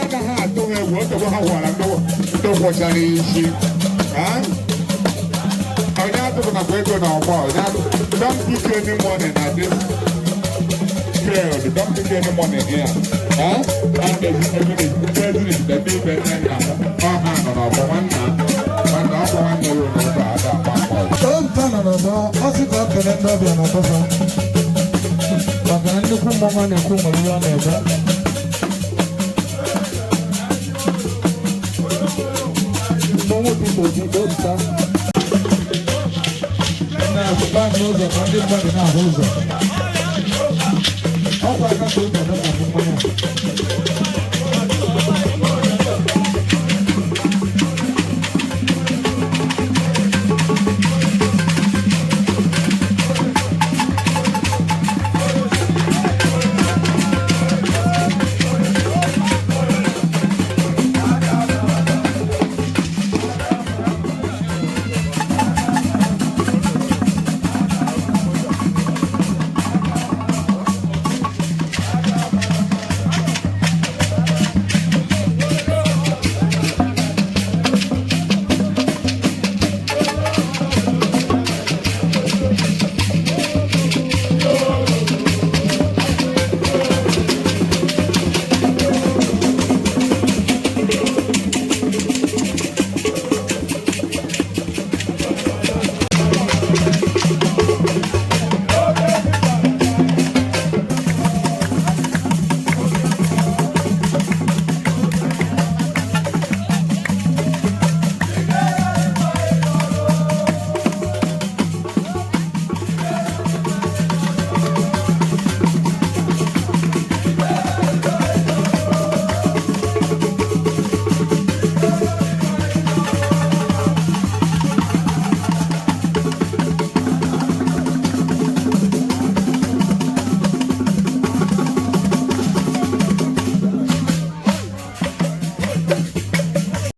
anaghị atụ ha egwu otego ha gwara ndị ụkwọchara isi onye atụrụ nakwa ego na ọgba don't put any money na this field, don't put any money here and the president the big president ọha nọ n'ọgbọ nwanna ọgbọ nwanne ya n'ụzọ ada akpakọ nta nọ n'ọgbọ ọ sị ka ọ kele ndị ọbịa na ọtọfa maka na nnukwu mmọnwụ na-ekwu nwere ihe ọ na-ebe mmọnwụ dị n'oji otuta na-akụba n'ụzọ ka ndị mmadụ na-ahụ ụzọ ọkwa aka ka ụzọ